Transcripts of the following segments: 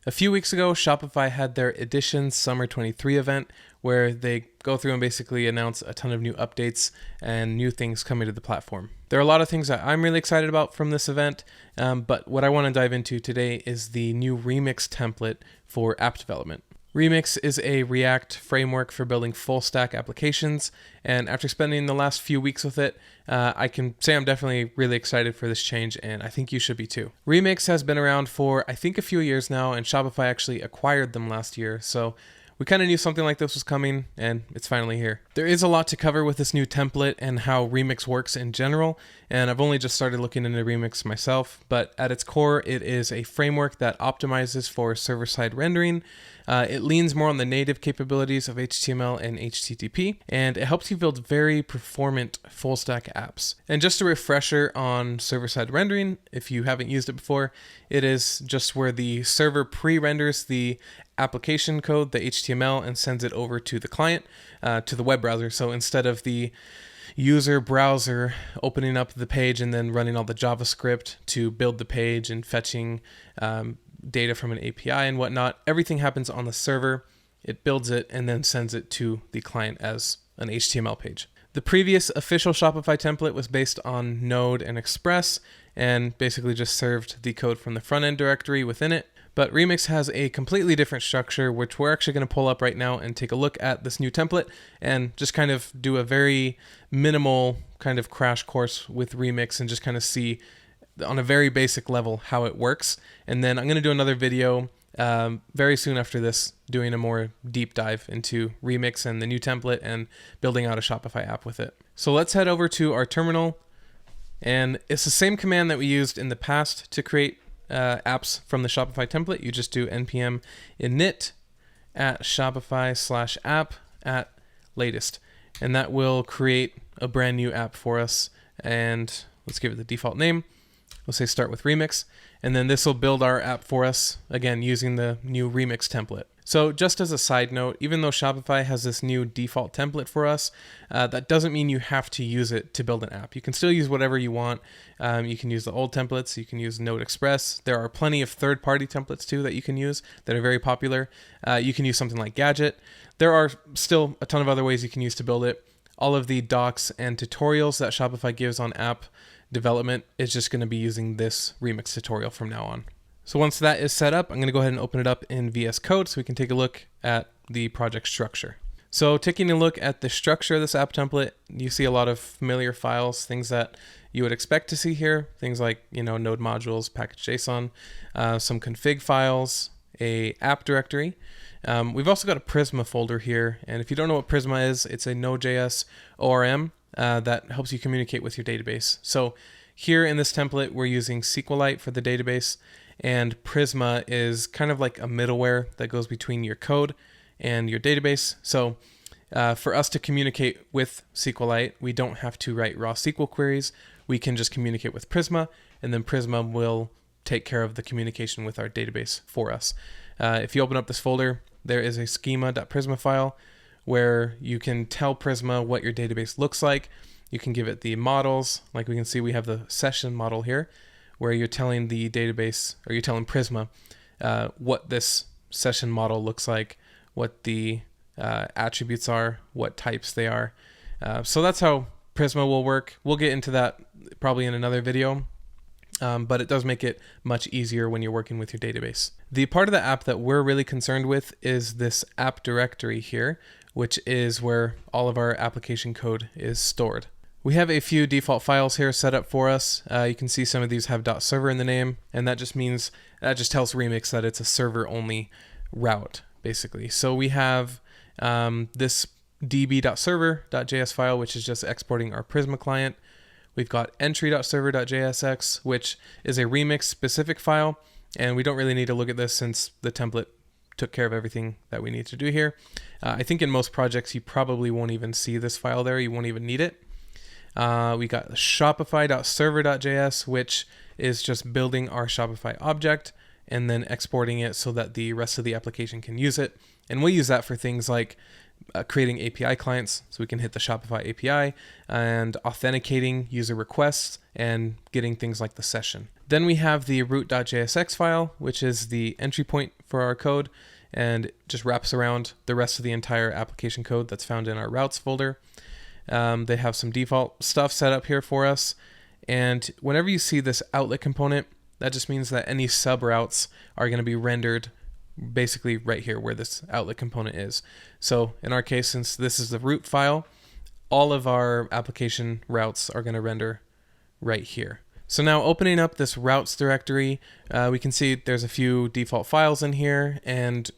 A few weeks ago, Shopify had their Edition Summer 23 event where they go through and basically announce a ton of new updates and new things coming to the platform. There are a lot of things that I'm really excited about from this event, but what I want to dive into today is the new Remix template for app development. Remix is a React framework for building full stack applications, and after spending the last few weeks with it, I can say I'm definitely really excited for this change, and I think you should be too. Remix has been around for I think a few years now, and Shopify actually acquired them last year, so we kind of knew something like this was coming, and it's finally here. There is a lot to cover with this new template and how Remix works in general, and I've only just started looking into Remix myself, but at its core, it is a framework that optimizes for server-side rendering. It leans more on the native capabilities of HTML and HTTP, and it helps you build very performant full-stack apps. And just a refresher on server-side rendering, if you haven't used it before, it is just where the server pre-renders the application code, the HTML, and sends it over to the client, to the web browser. So instead of the user browser opening up the page and then running all the JavaScript to build the page and fetching data from an API and whatnot, everything happens on the server. It builds it and then sends it to the client as an HTML page. The previous official Shopify template was based on Node and Express and basically just served the code from the front end directory within it. But Remix has a completely different structure, which we're actually going to pull up right now and take a look at this new template and just kind of do a very minimal kind of crash course with Remix and just kind of see on a very basic level how it works. And then I'm going to do another video very soon after this, doing a more deep dive into Remix and the new template and building out a Shopify app with it. So let's head over to our terminal. And it's the same command that we used in the past to create apps from the Shopify template. You just do npm init at shopify/app at latest. And that will create a brand new app for us. And let's give it the default name. We'll say start with Remix. And then this will build our app for us, again, using the new Remix template. So just as a side note, even though Shopify has this new default template for us, that doesn't mean you have to use it to build an app. You can still use whatever you want. You can use the old templates. You can use Node Express. There are plenty of third-party templates too that you can use that are very popular. You can use something like Gadget. There are still a ton of other ways you can use to build it. All of the docs and tutorials that Shopify gives on app development is just going to be using this Remix tutorial from now on. So once that is set up, I'm going to go ahead and open it up in VS Code so we can take a look at the project structure. So taking a look at the structure of this app template, you see a lot of familiar files, things that you would expect to see here, things like, node modules, package.json, some config files, a app directory. We've also got a Prisma folder here, and if you don't know what Prisma is, it's a Node.js ORM that helps you communicate with your database. So here in this template, we're using SQLite for the database, and Prisma is kind of like a middleware that goes between your code and your database. So for us to communicate with SQLite, we don't have to write raw SQL queries. We can just communicate with Prisma, and then Prisma will take care of the communication with our database for us. If you open up this folder, there is a schema.prisma file where you can tell Prisma what your database looks like. You can give it the models. Like we can see, we have the session model here, where you're telling the database, or you're telling Prisma what this session model looks like, what the attributes are, what types they are. So that's how Prisma will work. We'll get into that probably in another video, but it does make it much easier when you're working with your database. The part of the app that we're really concerned with is this app directory here, which is where all of our application code is stored. We have a few default files here set up for us. You can see some of these have .server in the name, and that just tells Remix that it's a server-only route, basically. So we have this db.server.js file, which is just exporting our Prisma client. We've got entry.server.jsx, which is a Remix-specific file, and we don't really need to look at this since the template took care of everything that we need to do here. I think in most projects, you probably won't even see this file there. You won't even need it. We got shopify.server.js, which is just building our Shopify object and then exporting it so that the rest of the application can use it. And we'll use that for things like creating API clients, so we can hit the Shopify API, and authenticating user requests and getting things like the session. Then we have the root.jsx file, which is the entry point for our code, and it just wraps around the rest of the entire application code that's found in our routes folder. They have some default stuff set up here for us. And whenever you see this outlet component, that just means that any sub routes are going to be rendered basically right here where this outlet component is. So in our case, since this is the root file, all of our application routes are going to render right here. So now opening up this routes directory, we can see there's a few default files in here, and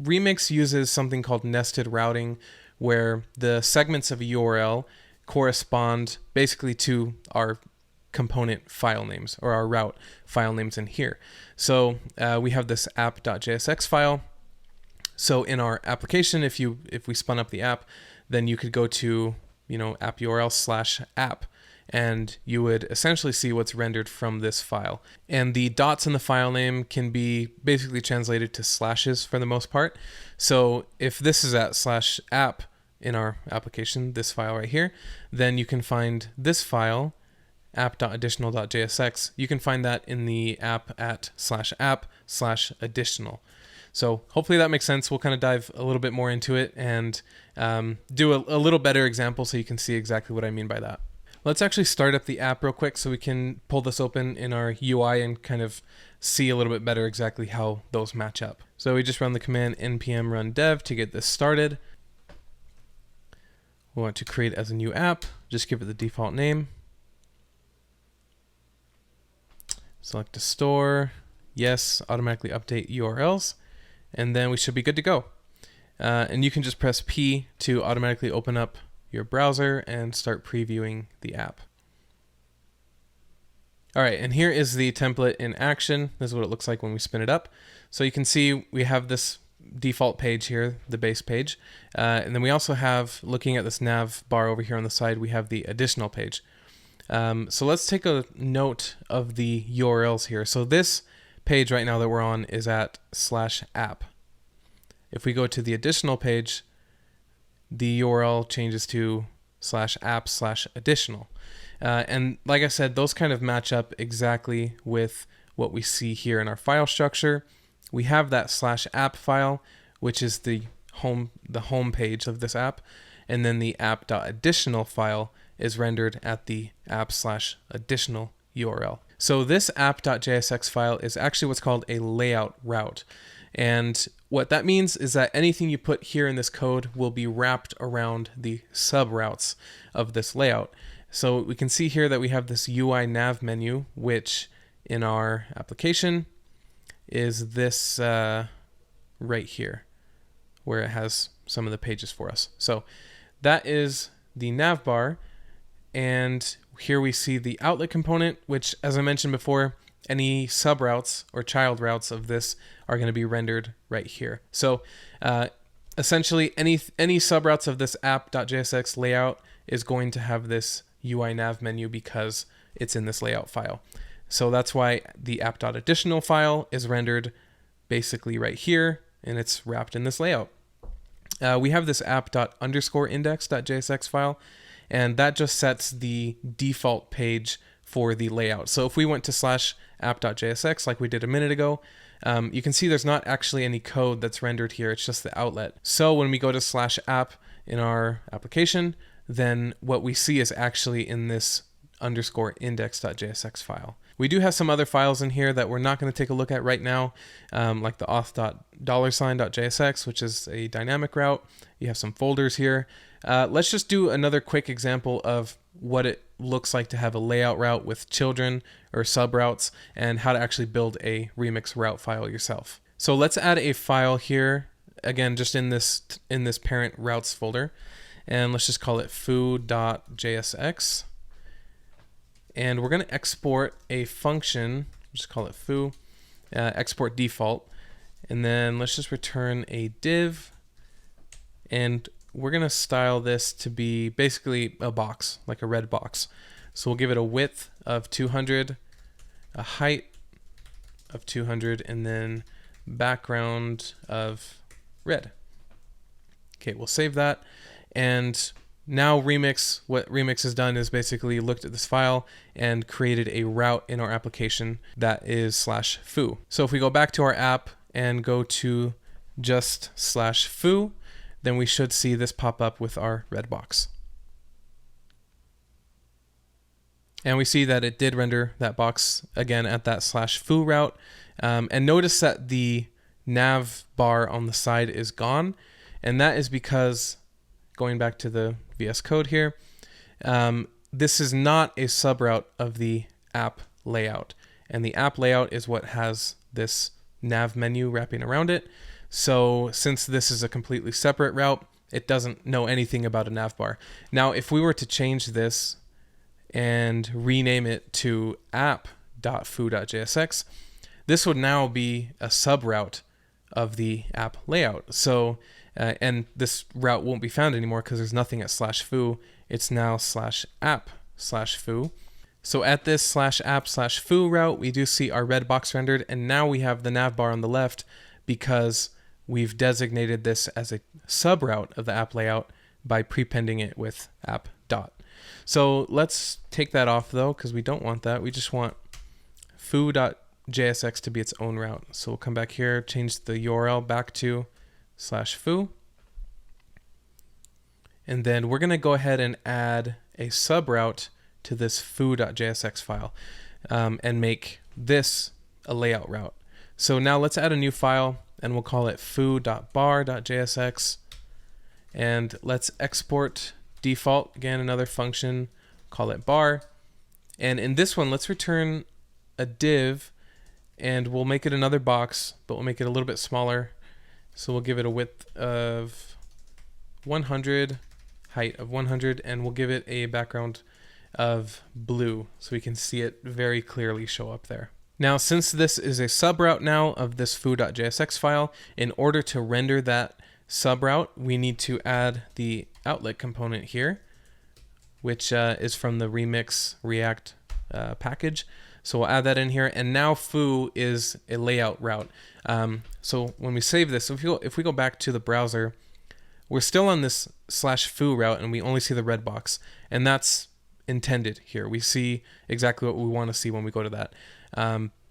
Remix uses something called nested routing, where the segments of a URL correspond basically to our component file names, or our route file names in here. So we have this app.jsx file. So in our application, if we spun up the app, then you could go to app URL /app, and you would essentially see what's rendered from this file. And the dots in the file name can be basically translated to slashes for the most part. So if this is at /app in our application, this file right here, then you can find this file, app.additional.jsx. You can find that in the app at /app/additional. So hopefully that makes sense. We'll kind of dive a little bit more into it and do a little better example so you can see exactly what I mean by that. Let's actually start up the app real quick so we can pull this open in our UI and kind of see a little bit better exactly how those match up. So we just run the command npm run dev to get this started. We want to create as a new app, just give it the default name. Select a store, yes, automatically update URLs, and then we should be good to go. And you can just press P to automatically open up your browser and start previewing the app. All right, and here is the template in action. This is what it looks like when we spin it up. So you can see we have this default page here, the base page. And then we also have, looking at this nav bar over here on the side, we have the additional page. So let's take a note of the URLs here. So this page right now that we're on is at /app. If we go to the additional page, the URL changes to /app/additional. And like I said, those kind of match up exactly with what we see here in our file structure. We have that /app file, which is the home page of this app. And then the app.additional file is rendered at the app/additional URL. So this app.jsx file is actually what's called a layout route. And what that means is that anything you put here in this code will be wrapped around the sub-routes of this layout. So we can see here that we have this UI nav menu, which in our application is this right here, where it has some of the pages for us. So that is the nav bar. And here we see the outlet component, which, as I mentioned before, any sub-routes or child routes of this are going to be rendered right here. So essentially, any sub-routes of this app.jsx layout is going to have this UI nav menu because it's in this layout file. So that's why the app.additional file is rendered basically right here, and it's wrapped in this layout. We have this app._index.jsx file, and that just sets the default page for the layout. So if we went to /app.jsx like we did a minute ago, you can see there's not actually any code that's rendered here. It's just the outlet. So when we go to /app in our application, then what we see is actually in this _index.jsx file. We do have some other files in here that we're not going to take a look at right now, like the auth.$.jsx, which is a dynamic route. You have some folders here. Let's just do another quick example of what it looks like to have a layout route with children or sub-routes and how to actually build a Remix route file yourself. So let's add a file here, again, just in this parent routes folder, and let's just call it foo.jsx. And we're going to export a function, just call it foo, export default, and then let's just return a div, and we're going to style this to be basically a box, like a red box. So we'll give it a width of 200, a height of 200, and then background of red. Okay, we'll save that. And now what Remix has done is basically looked at this file and created a route in our application that is /foo. So if we go back to our app and go to just /foo, then we should see this pop up with our red box. And we see that it did render that box again at that /foo route. And notice that the nav bar on the side is gone. And that is because, going back to the VS Code here, this is not a subroute of the app layout. And the app layout is what has this nav menu wrapping around it. So since this is a completely separate route, it doesn't know anything about a nav bar. Now, if we were to change this and rename it to app.foo.jsx, this would now be a subroute of the app layout. So, and this route won't be found anymore because there's nothing at /foo. It's now /app/foo. So at this /app/foo route, we do see our red box rendered, and now we have the nav bar on the left because we've designated this as a subroute of the app layout by prepending it with app dot. So let's take that off though, because we don't want that. We just want foo.jsx to be its own route. So we'll come back here, change the URL back to /foo. And then we're going to go ahead and add a subroute to this foo.jsx file and make this a layout route. So now let's add a new file and we'll call it foo.bar.jsx. And let's export default, again, another function, call it bar. And in this one, let's return a div and we'll make it another box, but we'll make it a little bit smaller. So we'll give it a width of 100, height of 100, and we'll give it a background of blue so we can see it very clearly show up there. Now, since this is a subroute now of this foo.jsx file, in order to render that subroute, we need to add the outlet component here, which is from the Remix React package. So we'll add that in here, and now foo is a layout route. So when we save this, if we go back to the browser, we're still on this /foo route, and we only see the red box, and that's intended here. We see exactly what we want to see when we go to that.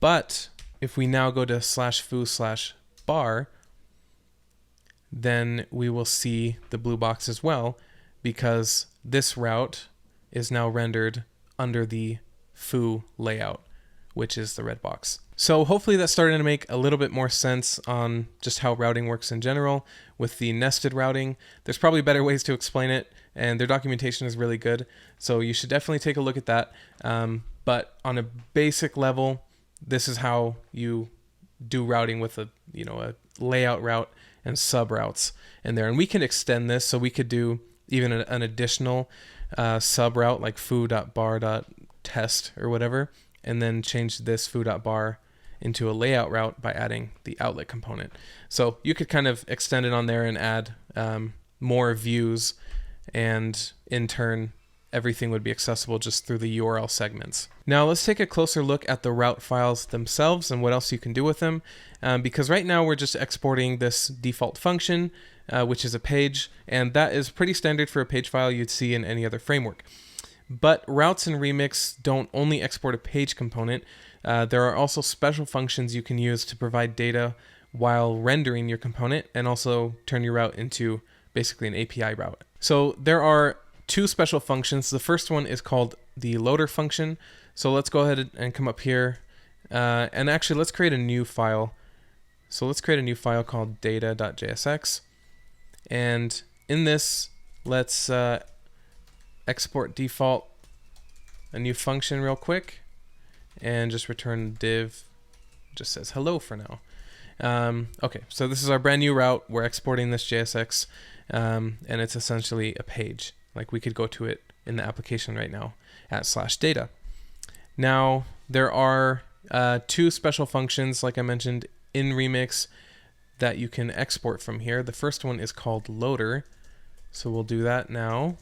But if we now go to /foo/bar, then we will see the blue box as well, because this route is now rendered under the foo layout, which is the red box. So hopefully that's starting to make a little bit more sense on just how routing works in general with the nested routing. There's probably better ways to explain it, and their documentation is really good. So you should definitely take a look at that. But on a basic level, this is how you do routing with a layout route and sub routes in there. And we can extend this, so we could do even an additional sub route like foo.bar.test or whatever, and then change this foo.bar into a layout route by adding the outlet component. So you could kind of extend it on there and add more views, and in turn everything would be accessible just through the URL segments. Now let's take a closer look at the route files themselves and what else you can do with them, because right now we're just exporting this default function, which is a page, and that is pretty standard for a page file you'd see in any other framework. But routes in Remix don't only export a page component. There are also special functions you can use to provide data while rendering your component, and also turn your route into basically an API route. So there are two special functions. The first one is called the loader function. So let's go ahead and come up here, and actually let's create a new file. So let's create a new file called data.jsx, and in this let's export default a new function real quick, and just return div, just says hello for now. Okay, so this is our brand new route. We're exporting this JSX, and it's essentially a page. Like we could go to it in the application right now at /data. Now there are two special functions, like I mentioned, in Remix that you can export from here. The first one is called loader. So we'll do that now.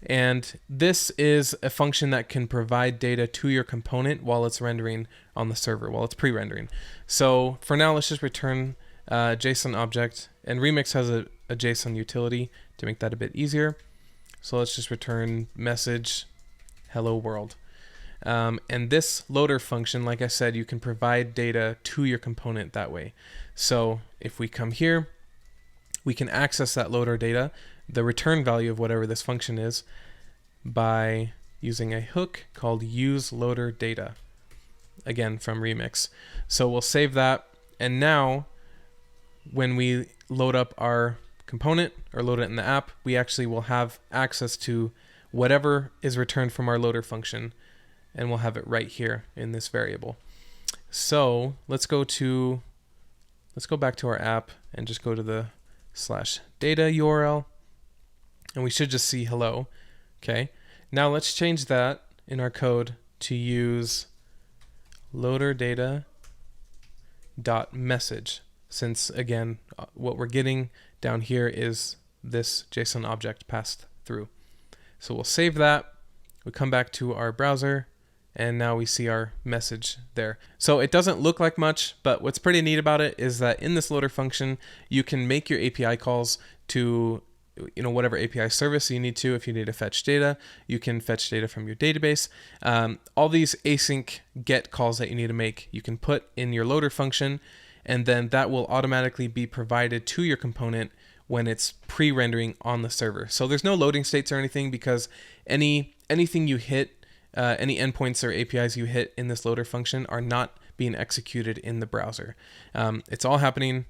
And this is a function that can provide data to your component while it's rendering on the server, while it's pre-rendering. So for now, let's just return a JSON object. And Remix has a JSON utility to make that a bit easier. So let's just return message hello world. And this loader function, like I said, you can provide data to your component that way. So if we come here, we can access that loader data, the return value of whatever this function is, by using a hook called useLoaderData, again from Remix. So we'll save that, and now when we load up our component or load it in the app, we actually will have access to whatever is returned from our loader function, and we'll have it right here in this variable. So let's go back to our app and just go to the /data URL, and we should just see hello. Okay, now let's change that in our code to use loader data dot message, since again what we're getting down here is this JSON object passed through. So we'll save that, we come back to our browser, and now we see our message there. So it doesn't look like much, but what's pretty neat about it is that in this loader function, you can make your API calls to whatever API service you need to. If you need to fetch data, you can fetch data from your database. All these async get calls that you need to make, you can put in your loader function, and then that will automatically be provided to your component when it's pre-rendering on the server. So there's no loading states or anything, because anything you hit, any endpoints or APIs you hit in this loader function are not being executed in the browser. It's all happening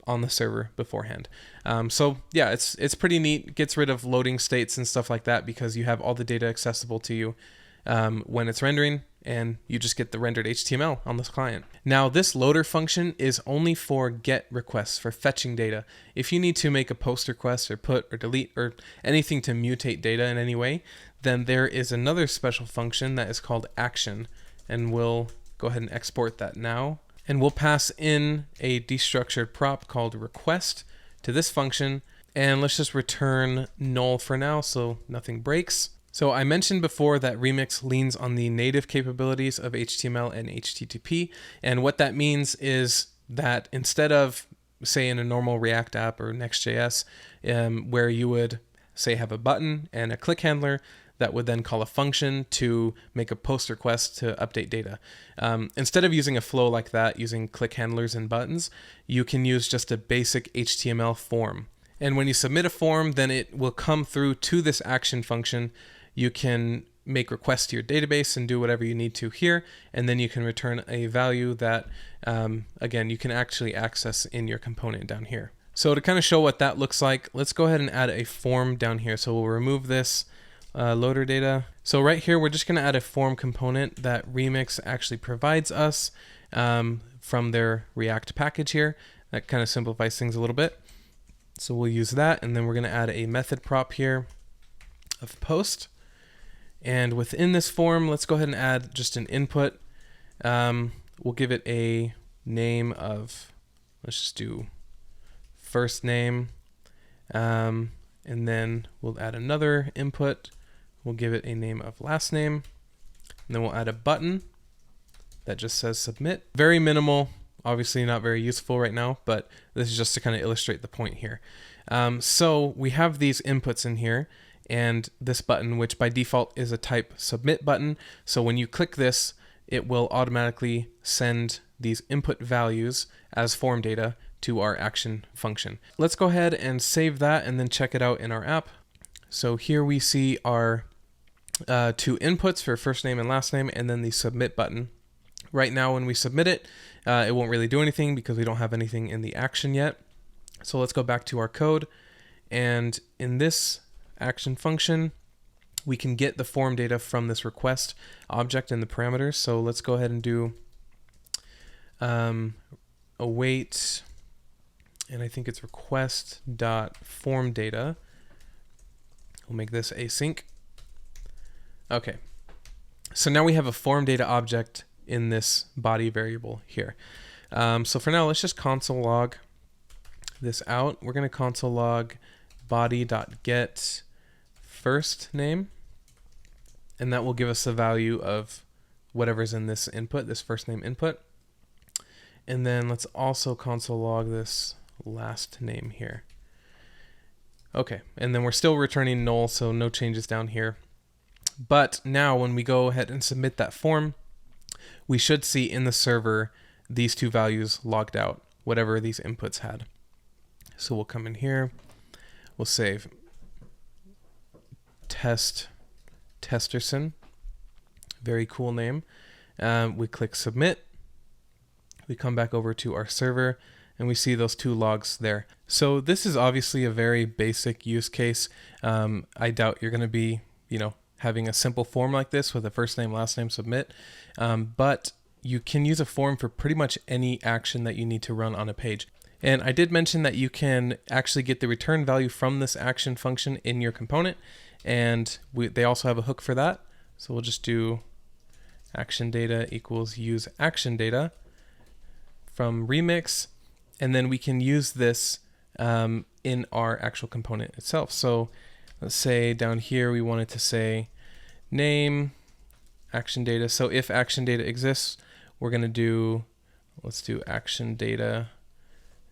on the server beforehand. So yeah, it's pretty neat. It gets rid of loading states and stuff like that, because you have all the data accessible to you when it's rendering, and you just get the rendered HTML on this client. Now this loader function is only for GET requests, for fetching data. If you need to make a post request or put or delete or anything to mutate data in any way, then there is another special function that is called action, and we'll go ahead and export that now. And we'll pass in a destructured prop called request to this function, and let's just return null for now so nothing breaks. So I mentioned before that Remix leans on the native capabilities of HTML and HTTP, and what that means is that instead of, say, in a normal React app or Next.js, where you would, say, have a button and a click handler that would then call a function to make a post request to update data. Instead of using a flow like that, using click handlers and buttons, you can use just a basic HTML form. And when you submit a form, then it will come through to this action function. You can make requests to your database and do whatever you need to here, and then you can return a value that, again, you can actually access in your component down here. So to kind of show what that looks like, let's go ahead and add a form down here. So we'll remove this loader data. So right here, we're just going to add a form component that Remix actually provides us from their React package here. That kind of simplifies things a little bit. So we'll use that, and then we're going to add a method prop here of post. And within this form, let's go ahead and add just an input. We'll give it a name of, let's just do first name. And then we'll add another input. We'll give it a name of last name. And then we'll add a button that just says submit. Very minimal, obviously not very useful right now, but this is just to kind of illustrate the point here. So we have these inputs in here, and this button, which by default is a type submit button. So when you click this, it will automatically send these input values as form data to our action function. Let's go ahead and save that and then check it out in our app. So here we see our two inputs for first name and last name, and then the submit button. Right now when we submit it, it won't really do anything because we don't have anything in the action yet. So let's go back to our code, and in this action function, we can get the form data from this request object and the parameters. So let's go ahead and do await, and I think it's request.form data. We'll make this async. Okay, so now we have a form data object in this body variable here. So for now, let's just console log this out. We're going to console log body.get first name, and that will give us the value of whatever's in this input, this first name input. And then let's also console log this last name here. Okay, and then we're still returning null, so no changes down here. But now when we go ahead and submit that form, we should see in the server these two values logged out, whatever these inputs had. So we'll come in here, we'll save Testerson, very cool name. We click submit, we come back over to our server, and we see those two logs there. So this is obviously a very basic use case. I doubt you're going to be, having a simple form like this with a first name, last name, submit. But you can use a form for pretty much any action that you need to run on a page. And I did mention that you can actually get the return value from this action function in your component. And they also have a hook for that. So we'll just do action data equals use action data from remix. And then we can use this in our actual component itself. So let's say down here we wanted to say name action data. So if action data exists, we're going to do, let's do action data,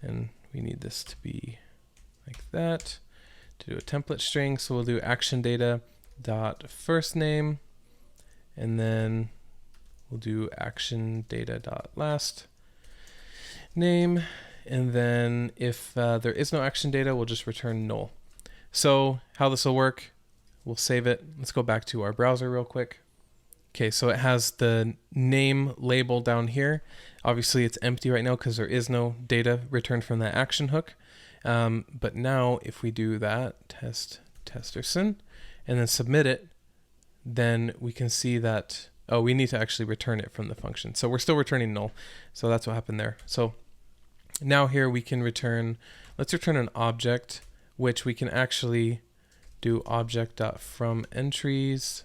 and we need this to be like that to do a template string. So we'll do action data dot first name, and then we'll do action data dot last name. And then if there is no action data, we'll just return null. So how this will work, we'll save it. Let's go back to our browser real quick. Okay, so it has the name label down here. Obviously it's empty right now because there is no data returned from that action hook. But now if we do that, Testerson, and then submit it, then we can see that, oh, we need to actually return it from the function. So we're still returning null. So that's what happened there. So now here we can return, let's return an object, which we can actually do object.fromEntries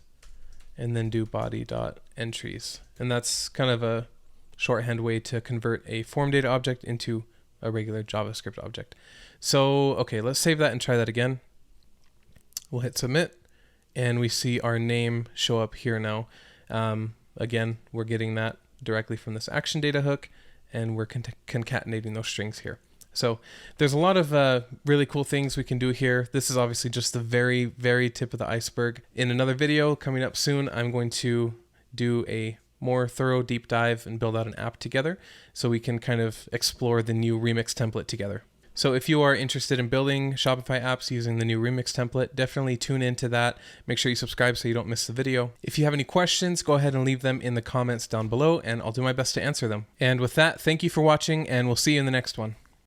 and then do body.entries. And that's kind of a shorthand way to convert a form data object into a regular JavaScript object. So, okay, let's save that and try that again. We'll hit submit, and we see our name show up here now. Again, we're getting that directly from this action data hook, and we're concatenating those strings here. So there's a lot of really cool things we can do here. This is obviously just the very, very tip of the iceberg. In another video coming up soon, I'm going to do a more thorough deep dive and build out an app together so we can kind of explore the new Remix template together. So if you are interested in building Shopify apps using the new Remix template, definitely tune into that. Make sure you subscribe so you don't miss the video. If you have any questions, go ahead and leave them in the comments down below, and I'll do my best to answer them. And with that, thank you for watching, and we'll see you in the next one.